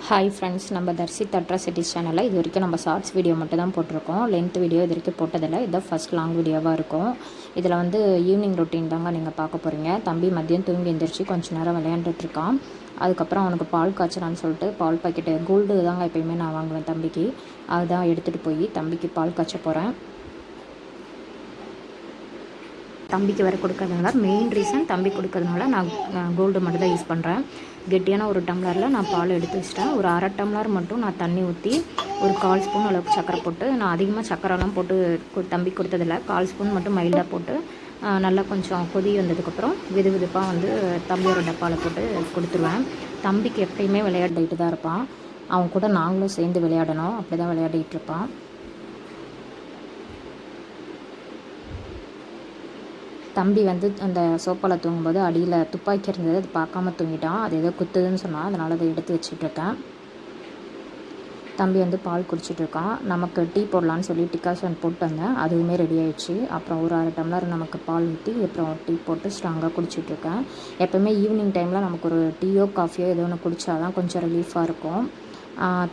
Hi friends, நம்ம Darshith atrocities சேனலில் இது வரைக்கும் நம்ம ஷார்ட்ஸ் வீடியோ மட்டும் தான் போட்டிருக்கோம். லென்த் வீடியோ இது வரைக்கும் போட்டதில்லை. இதுதான் ஃபஸ்ட் லாங் வீடியோவாக இருக்கும். இதில் வந்து ஈவினிங் ரொட்டீன் தாங்க நீங்கள் பார்க்க போகிறீங்க. தம்பி மதியம் தூங்கி எழுந்திரிச்சு கொஞ்சம் நேரம் விளையாண்டுட்ருக்கான். அதுக்கப்புறம் அவனுக்கு பால் காய்ச்சலான்னு சொல்லிட்டு பால் பாக்கெட்டு கோல்டு தாங்க எப்போயுமே நான் வாங்குவேன் தம்பிக்கு. அதுதான் எடுத்துகிட்டு போய் தம்பிக்கு பால் காய்ச்ச போகிறேன். தம்பிக்கு வேறு கொடுக்கறதுனால மெயின் ரீசன் தம்பி கொடுக்கறதுனால நான் கோல்டு மட்டும் தான் யூஸ் பண்ணுறேன். கெட்டியான ஒரு டம்ளரில் நான் பால் எடுத்து வச்சிட்டேன். ஒரு அரை டம்ளர் மட்டும் நான் தண்ணி ஊற்றி ஒரு 1/4 ஸ்பூன் அளவுக்கு சர்க்கரை போட்டு, நான் அதிகமாக சர்க்கரைலாம் போட்டு தம்பி கொடுத்ததில்ல, 1/4 ஸ்பூன் மட்டும் மைல்டாக போட்டு நல்லா கொஞ்சம் கொதி வந்ததுக்கப்புறம் வெது வெதுப்பாக வந்து தம்பியோட டப்பாவில் போட்டு கொடுத்துருவேன். தம்பிக்கு எப்பயுமே விளையாடிட்டு தான் இருப்பான். அவன் கூட நாங்களும் சேர்ந்து விளையாடணும், அப்படி தான் விளையாடிட்டு இருப்பான். தம்பி வந்து அந்த சோப்பாவில் தூங்கும்போது அடியில் துப்பாக்கி இருந்தது, அது பார்க்காம தூங்கிட்டான். அது ஏதோ குத்துதுன்னு சொன்னால் அதனால் அதை எடுத்து வச்சிட்ருக்கேன். தம்பி வந்து பால் குடிச்சிட்ருக்கான். நமக்கு டீ போடலான்னு சொல்லி டிகாஷன் போட்டு வந்தேன், அதுவுமே ரெடி ஆகிடுச்சு. அப்புறம் ஒரு அரை டம்ளர் நமக்கு பால் ஊற்றி அப்புறம் டீ போட்டு ஸ்ட்ராங்காக குடிச்சிட்ருக்கேன். எப்போவுமே ஈவினிங் டைமில் நமக்கு ஒரு டீயோ காஃபியோ ஏதோ ஒன்று குடித்தா தான் கொஞ்சம் ரிலீஃபாக இருக்கும்.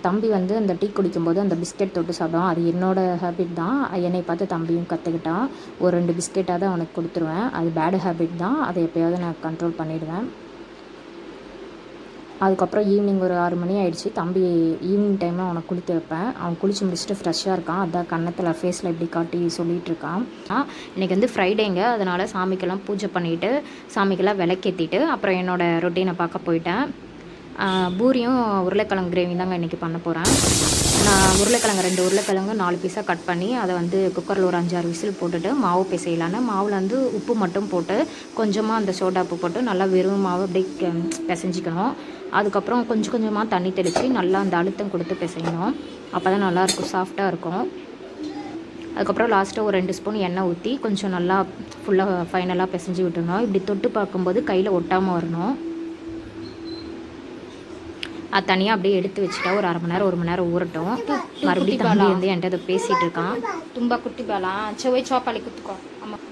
தம்பி வந்து அந்த டீ குடிக்கும்போது அந்த பிஸ்கெட் தொட்டு சாப்பிடுவான். அது என்னோடய ஹேபிட் தான். என்னை பார்த்து தம்பியும் கற்றுக்கிட்டான். ஒரு 2 பிஸ்கெட்டாக தான் அவனுக்கு கொடுத்துருவேன். அது பேடு ஹேபிட் தான், அதை எப்போயாவது நான் கண்ட்ரோல் பண்ணிவிடுவேன். அதுக்கப்புறம் ஈவினிங் ஒரு 6 மணி ஆகிடுச்சு. தம்பி ஈவினிங் டைமில் அவனை குளித்து வைப்பேன். அவன் குளித்து முடிச்சுட்டு ஃப்ரெஷ்ஷாக இருக்கான். அதான் கன்னத்தில் ஃபேஸில் இப்படி காட்டி சொல்லிகிட்ருக்கான். இன்றைக்கி வந்து ஃப்ரைடேங்க, அதனால் சாமிக்கெல்லாம் பூஜை பண்ணிவிட்டு சாமிக்கெல்லாம் விளக்கேற்றிட்டு அப்புறம் என்னோடய ரொட்டீனை பார்க்க போயிட்டேன். பூரியும் உருளைக்கிழங்கு கிரேவி தாங்க இன்றைக்கி பண்ண போகிறேன். நான் உருளைக்கிழங்கு 2 உருளைக்கிழங்கு 4 பீஸாக கட் பண்ணி அதை வந்து குக்கரில் ஒரு 5-6 விசில் போட்டுட்டு மாவு பிசையலான்னு மாவில் வந்து உப்பு மட்டும் போட்டு கொஞ்சமாக அந்த சோடா உப்பு போட்டு நல்லா வெறும் மாவு அப்படியே பிசைஞ்சிக்கணும். அதுக்கப்புறம் கொஞ்சம் கொஞ்சமாக தண்ணி தெளித்து நல்லா அந்த அழுத்தம் கொடுத்து பிசையணும். அப்போ தான் நல்லாயிருக்கும், சாஃப்டாக இருக்கும். அதுக்கப்புறம் லாஸ்ட்டாக ஒரு 2 ஸ்பூன் எண்ணெய் ஊற்றி கொஞ்சம் நல்லா ஃபுல்லாக ஃபைனலாக பிசைஞ்சு விட்டுருணும். இப்படி தொட்டு பார்க்கும்போது கையில் ஒட்டாமல் வரணும். அது தனியாக அப்படியே எடுத்து வச்சுட்டா ஒரு 1/2 மணி நேரம் 1 மணி நேரம் ஊறட்டும். மறுபடியும் தம்பி வந்து என்கிட்ட அதை பேசிகிட்டு இருக்கான். தும்பா குட்டி பாலா செவ்வாய் சோப்பாளி குத்துக்கோ. ஆமாம்.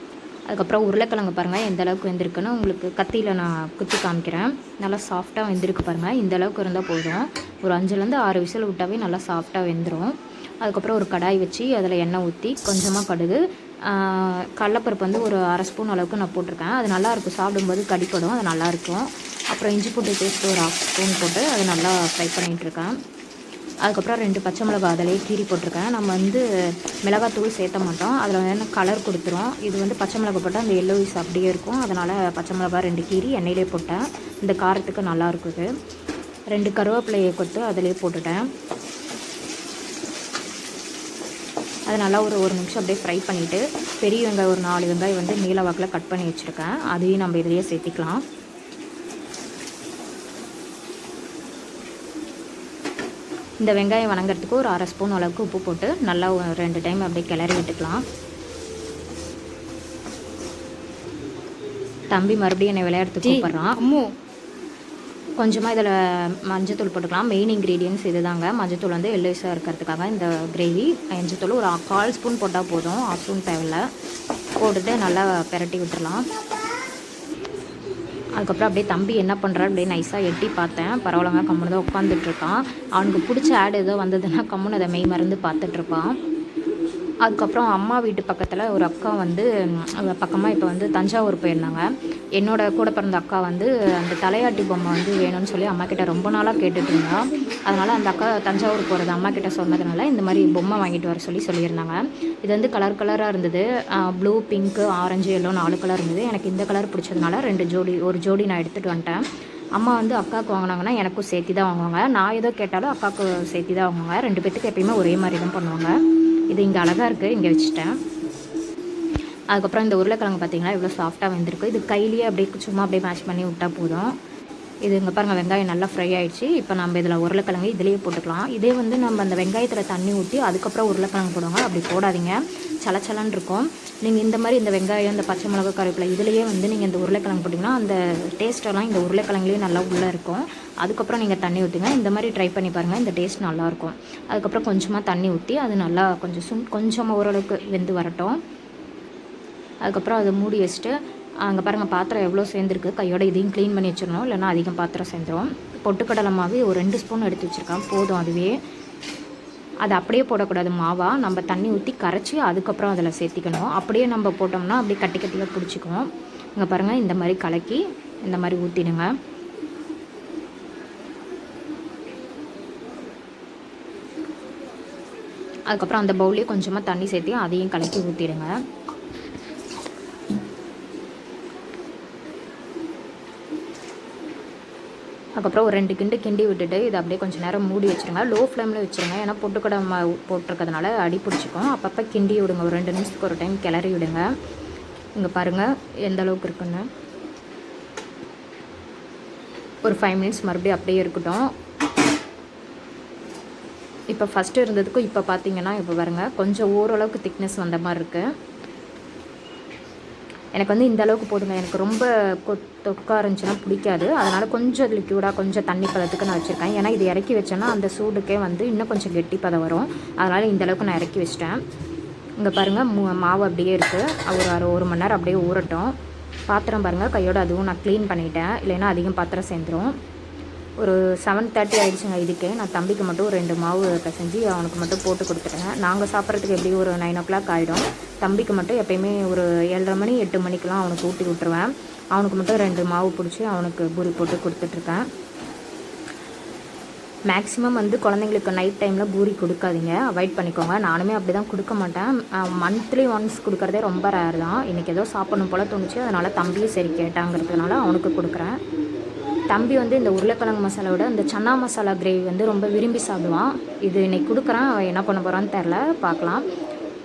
அதுக்கப்புறம் உருளைக்கிழங்கு பாருங்கள் எந்த அளவுக்கு வெந்திருக்குன்னு உங்களுக்கு கத்தியில் நான் குத்தி காமிக்கிறேன். நல்லா சாஃப்டாக வெந்திருக்கு பாருங்கள். இந்த அளவுக்கு இருந்தால் போதும். ஒரு 5லேருந்து 6 விசில் விட்டாவே நல்லா சாஃப்டாக வெந்துடும். அதுக்கப்புறம் ஒரு கடாய் வச்சு அதில் எண்ணெய் ஊற்றி கொஞ்சமாக கடுகு, கடலைப்பருப்பு வந்து ஒரு 1/2 ஸ்பூன் அளவுக்கு நான் போட்டிருக்கேன். அது நல்லாயிருக்கும், சாப்பிடும்போது கடிப்படும், அது நல்லாயிருக்கும். அப்புறம் இஞ்சி பூண்டு பேஸ்ட்டு ஒரு 1/2 ஸ்பூன் போட்டு அது நல்லா ஃப்ரை பண்ணிகிட்ருக்கேன். அதுக்கப்புறம் 2 பச்சை மிளகா அதிலே கீரி போட்டிருக்கேன். நம்ம வந்து மிளகாத்தூள் சேர்த்த மாட்டோம், அதில் வந்து கலர் கொடுத்துரும். இது வந்து பச்சை மிளகா போட்டால் அந்த எல்லோயிஸ் அப்படியே இருக்கும். அதனால் பச்சை மிளகா 2 கீரி எண்ணெயிலே போட்டேன். இந்த காரத்துக்கு நல்லா இருக்குது. 2 கருவேப்பிலையை கொத்து அதிலே போட்டுட்டேன். அது நல்லா ஒரு நிமிஷம் அப்படியே ஃப்ரை பண்ணிவிட்டு பெரிய வெங்காயம் ஒரு 4 வெங்காயம் வந்து நீல வாக்கில் கட் பண்ணி வச்சுருக்கேன். அதையும் நம்ம இதிலேயே சேர்த்திக்கலாம். இந்த வெங்காயம் வணங்கிறதுக்கு ஒரு 1/2 ஸ்பூன் அளவுக்கு உப்பு போட்டு நல்லா 2 டைம் அப்படியே கிளறி விட்டுக்கலாம். தம்பி மறுபடியும் என்னை விளையாடுறதுக்கு கூப்பிட்றான். கொஞ்சமாக இதில் மஞ்சத்தூள் போட்டுக்கலாம். மெயின் இன்க்ரீடியன்ஸ் இது தாங்க. மஞ்சத்தூள் வந்து எல்லோயிஸாக இருக்கிறதுக்காக இந்த கிரேவி. மஞ்சத்தூள் ஒரு 1/4 ஸ்பூன் போட்டால் போதும், 1/2 ஸ்பூன் தேவையில்லை. போட்டுட்டு நல்லா பெரட்டி விட்டுடலாம். அதுக்கப்புறம் அப்படியே தம்பி என்ன பண்ணுறாரு அப்படியே நைஸாக எட்டி பார்த்தேன். பரவாயில்லங்க, கம்முன்னு தான் உட்காந்துட்ருக்கான். அவனுக்கு பிடிச்ச ஆடு ஏதோ வந்ததுன்னா கம்முன்னு அதை மெய் மறந்து பார்த்துட்ருப்பான். அதுக்கப்புறம் அம்மா வீட்டு பக்கத்தில் ஒரு அக்கா வந்து பக்கமாக இப்போ வந்து தஞ்சாவூர் போயிருந்தாங்க. என்னோட கூட பிறந்த அக்கா வந்து அந்த தலையாட்டி பொம்மை வந்து வேணும்னு சொல்லி அம்மா கிட்ட ரொம்ப நாளாக கேட்டுட்டு இருந்தா. அதனால் அந்த அக்கா தஞ்சாவூர் போகிறது அம்மா கிட்ட சொன்னதுனால இந்த மாதிரி பொம்மை வாங்கிட்டு வர சொல்லியிருந்தாங்க. இது வந்து கலர் கலராக இருந்தது. Blue, pink, orange, yellow 4 colour இருந்தது. எனக்கு இந்த கலர் பிடிச்சதுனால 2 ஜோடி, ஒரு ஜோடி நான் எடுத்துகிட்டு வந்துட்டேன். அம்மா வந்து அக்காவுக்கு வாங்கினாங்கன்னா எனக்கும் சேர்த்தி தான் வாங்குவாங்க. நான் ஏதோ கேட்டாலும் அக்காவுக்கு சேர்த்தி தான் வாங்குவாங்க. 2 பேத்துக்கு எப்பயுமே ஒரே மாதிரி தான் பண்ணுவாங்க. இது இங்கே அழகாக இருக்குது, இங்கே வச்சுட்டேன். அதுக்கப்புறம் இந்த உருளைக்கிழங்கு பார்த்திங்கன்னா இவ்வளோ சாஃப்டாக வெந்திருக்கு. இது கையிலேயே அப்படியே சும்மா அப்படியே மேஷ் பண்ணி விட்டால் போதும். இது இங்கே பாருங்கள், வெங்காயம் நல்லா ஃப்ரை ஆகிடுச்சு. இப்போ நம்ம இதில் உருளைக்கிழங்கு இதிலேயே போட்டுக்கலாம். இதே வந்து நம்ம அந்த வெங்காயத்தில் தண்ணி ஊற்றி அதுக்கப்புறம் உருளைக்கிழங்கு போடுவாங்க. அப்படி போடாதீங்க, சலச்சலன்னு இருக்கும். நீங்கள் இந்த மாதிரி இந்த வெங்காயம், இந்த பச்சை மிளகா, கருவேப்பிலை இதிலேயே வந்து நீங்கள் இந்த உருளைக்கிழங்கு போட்டிங்கன்னா அந்த டேஸ்ட்டெல்லாம் இந்த உருளைக்கிழங்குலேயே நல்லா உள்ளே இருக்கும். அதுக்கப்புறம் நீங்கள் தண்ணி ஊற்றுங்க. இந்த மாதிரி ட்ரை பண்ணி பாருங்கள், இந்த டேஸ்ட் நல்லாயிருக்கும். அதுக்கப்புறம் கொஞ்சமாக தண்ணி ஊற்றி அது நல்லா கொஞ்சமாக ஓரளவுக்கு வெந்து வரட்டும். அதுக்கப்புறம் அதை மூடி வச்சுட்டு அங்கே பாருங்கள் பாத்திரம் எவ்வளோ சேர்ந்துருக்கு. கையோட இதையும் க்ளீன் பண்ணி வச்சிடணும், இல்லைனா அதிகம் பாத்திரம் சேர்ந்துடும். பொட்டுக்கடலை மாவு ஒரு 2 ஸ்பூன் எடுத்து வச்சுருக்கேன், போதும் அதுவே. அது அப்படியே போடக்கூடாது மாவா, நம்ம தண்ணி ஊற்றி கரைச்சி அதுக்கப்புறம் அதில் சேர்த்திக்கணும். அப்படியே நம்ம போட்டோம்னா அப்படியே கட்டி கட்டியாக பிடிச்சிக்கும். இங்கே பாருங்கள், இந்த மாதிரி கலக்கி இந்த மாதிரி ஊற்றிடுங்க. அதுக்கப்புறம் அந்த பவுல்லே கொஞ்சமாக தண்ணி சேர்த்து அதையும் கலக்கி ஊற்றிடுங்க. அதுக்கப்புறம் ஒரு 2 கிண்டு கிண்டி விட்டுட்டு இதை அப்படியே கொஞ்சம் நேரம் மூடி வச்சுருங்க. லோ ஃப்ளேமில் வச்சுருங்க, ஏன்னா பொட்டுக்கடலை மாவு போட்டிருக்கிறதுனால அடி பிடிச்சிக்கும். அப்பப்போ கிண்டி விடுங்க, ஒரு 2 நிமிஷத்துக்கு ஒரு டைம் கிளறி விடுங்க. இங்கே பாருங்கள் எந்த அளவுக்கு இருக்குன்னு. ஒரு 5 மினிட்ஸ் மறுபடியும் அப்படியே இருக்கட்டும். இப்போ ஃபஸ்ட்டு இருந்ததுக்கும் இப்போ பார்த்தீங்கன்னா இப்போ பாருங்கள் கொஞ்சம் ஓரளவுக்கு திக்னஸ் வந்த மாதிரி இருக்குது. எனக்கு வந்து இந்த அளவுக்கு போதுங்க. எனக்கு ரொம்ப தொக்கா இருந்துச்சுன்னா பிடிக்காது. அதனால் கொஞ்சம் லிக்யூடாக கொஞ்சம் தண்ணி பதத்துக்கு நான் வச்சுருக்கேன். ஏன்னா இது இறக்கி வச்சேன்னா அந்த சூடுக்கே வந்து இன்னும் கொஞ்சம் கெட்டி பதம் வரும். அதனால் இந்த அளவுக்கு நான் இறக்கி வச்சிட்டேன். இங்கே பாருங்கள் மாவு அப்படியே இருக்குது. ஒரு மணி நேரம் அப்படியே ஊறட்டும். பாத்திரம் பாருங்கள் கையோடு அதுவும் நான் க்ளீன் பண்ணிட்டேன், இல்லைன்னா அதிகம் பாத்திரம் சேர்ந்துடும். ஒரு 7:30 ஆகிடுச்சுங்க. இதுக்கே நான் தம்பிக்கு மட்டும் 2 மாவு பிசைஞ்சு அவனுக்கு மட்டும் போட்டு கொடுத்துட்டேன். நாங்கள் சாப்பிட்றதுக்கு எப்படி ஒரு 9 o'clock ஆகிடும். தம்பிக்கு மட்டும் எப்போயுமே ஒரு 7:30 மணி 8 மணிக்கெலாம் அவனுக்கு ஊட்டி விட்டுருவேன். அவனுக்கு மட்டும் 2 மாவு பிடிச்சி அவனுக்கு பூரி போட்டு கொடுத்துட்ருக்கேன். மேக்ஸிமம் வந்து குழந்தைங்களுக்கு நைட் டைமில் பூரி கொடுக்காதீங்க, அவாய்ட் பண்ணிக்கோங்க. நானுமே அப்படி தான் கொடுக்க மாட்டேன். மந்த்லி ஒன்ஸ் கொடுக்குறதே ரொம்ப ரேர் தான். இன்றைக்கி ஏதோ சாப்பிடணும் போல் தோணுச்சு, அதனால் தம்பியும் சரி கேட்டாங்கிறதுனால அவனுக்கு கொடுக்குறேன். தம்பி வந்து இந்த உருளைக்கிழங்கு மசாலாவோட இந்த சன்னா மசாலா கிரேவி வந்து ரொம்ப விரும்பி சாப்பிடுவான். இது இன்றைக்கி கொடுக்குறேன், அவன் என்ன பண்ண போகிறான்னு தெரில, பார்க்கலாம்.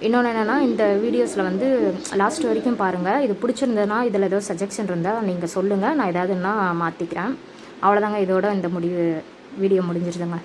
இன்னொன்று என்னென்னா, இந்த வீடியோஸில் வந்து லாஸ்ட் வரைக்கும் பாருங்கள். இது பிடிச்சிருந்ததுன்னா இதில் ஏதோ சஜெக்ஷன் இருந்தால் நீங்கள் சொல்லுங்கள், நான் ஏதாவதுன்னா மாற்றிக்கிறேன். அவ்வளோதாங்க, இதோட இந்த வீடியோ முடிஞ்சிருதுங்க.